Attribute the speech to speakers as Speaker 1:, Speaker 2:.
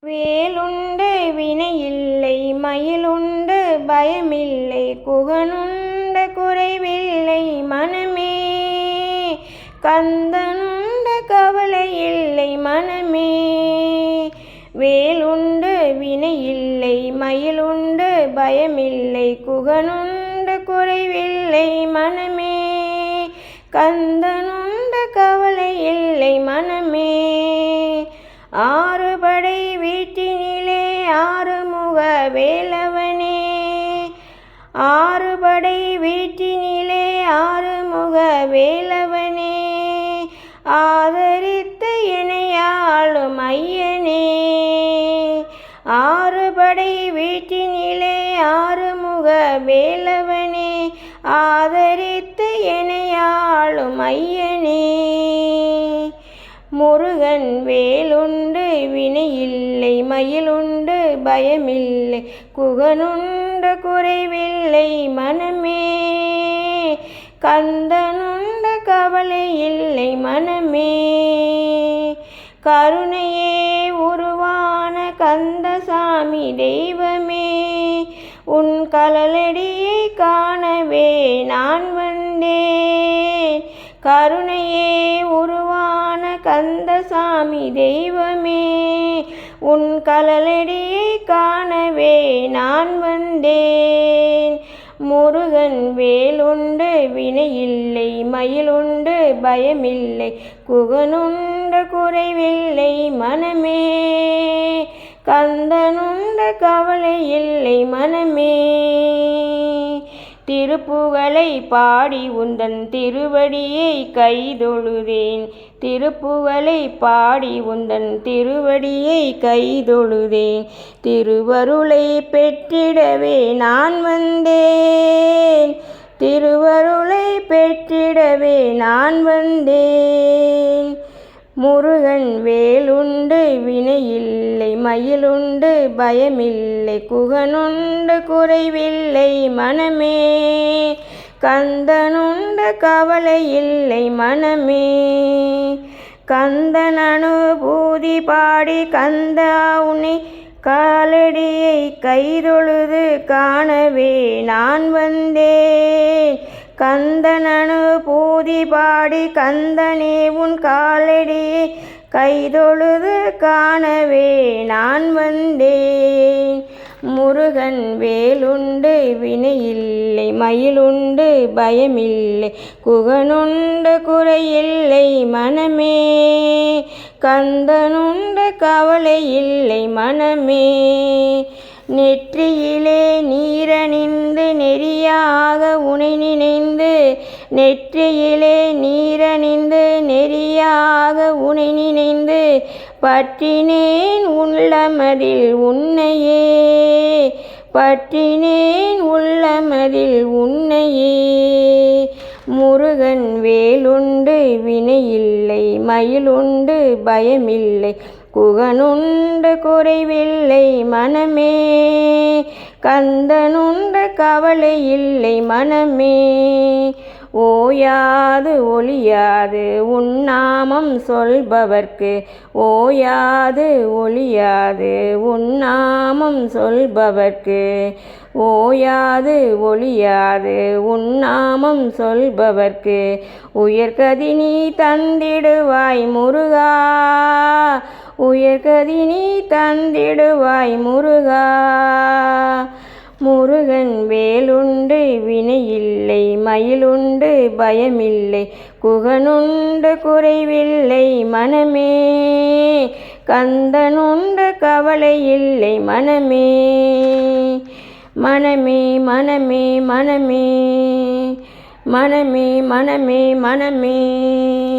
Speaker 1: வேலுண்டு வினையில்லை மயிலுண்டு பயமில்லை குகனுண்ட குறைவில்லை மனமே. கந்தனுண்ட கவலையில்லை மனமே. வேலுண்டு வினையில்லை மயிலுண்டு பயமில்லை குகனுண்ட குறைவில்லை மனமே. கந்தனுண்ட கவலையில்லை மனமே. ஆறுபடை வீட்டினிலே ஆறுமுக வேலவனே. ஆறுபடை வீட்டினிலே ஆறுமுக வேலவனே. ஆதரித்து இணையாளும் ஐயனே. ஆறுபடை வீட்டினிலே ஆறுமுக வேலவனே. ஆதரித்து இணையாளும் ஐயனே. முருகன் வேலுண்டு வினையில்லை மயிலுண்டு பயமில்லை குகனுண்ட குறைவில்லை மனமே. கந்தனுண்ட கவலையில்லை மனமே. கருணையே உருவான கந்தசாமி தெய்வமே. உன் கழலடியை காணவே நான் வந்தேன். கருணையே உருவான கந்தசாமி தெய்வமே. உன் கழலடியை காணவே நான் வந்தேன். முருகன் வேலுண்டு வினையில்லை மயிலுண்டு பயமில்லை குகனுண்ட குறைவில்லை மனமே. கந்தனுண்ட கவலையில்லை மனமே. திருப்புகழை பாடி உந்தன் திருவடியை கைதொழுதேன். திருப்புகழை பாடி உந்தன் திருவடியை கைதொழுதேன். திருவருளை பெற்றிடவே நான் வந்தேன். திருவருளை பெற்றிடவே நான் வந்தேன். முருகன் வேலுண்டு வினையில்லை மயிலுண்டு பயமில்லை குகனுண்ட குறைவில்லை மனமே. கந்தனுண்ட கவலையில்லை மனமே. கந்தன் அனுபூதி பாடி கந்தா உன்னை காலடியை கைதொழுது காணவே நான் வந்தேன். கந்தன் அனுபூதி பாடி கந்தனே உன் காலடியை கைதொழுது காணவே நான் வந்தேன். முருகன் வேலுண்டு வினையில்லை மயிலுண்டு பயமில்லை குகனுண்ட குறையில்லை மனமே. கந்தனுண்ட கவலையில்லை மனமே. நெற்றியிலே நீரணிந்து நெறியாக உனை நினைந்து. நெற்றியிலே நீரணிந்து நெறியாக உனை நினைந்து. பற்றினேன் உள்ளமதில் உன்னையே. பற்றினேன் உள்ளமதில் உன்னையே. முருகன் வேலுண்டு வினையில்லை மயிலுண்டு பயமில்லை குகனுண்ட குறைவில்லை மனமே. கந்தனுண்ட கவலையில்லை மனமே. ஓயாது ஒளியாது உன்னாமம் சொல்பவர்க்கு. ஓயாது ஒளியாது உன்னாமம் சொல்பவர்க்கு. ஓயாது ஒளியாது உன்னாமம் சொல்பவர்க்கு. உயர்கதி நீ தந்திடுவாய் முருகா. உயர்கதி நீ தந்திடுவாய் முருகா. முருகன் வேலுண்டு வினையில்லை மயிலுண்டு பயமில்லை குகனுண்ட குறைவில்லை மனமே. கந்தனுண்ட கவலையில்லை மனமே. மனமே மனமே மனமே. மனமே மனமே மனமே.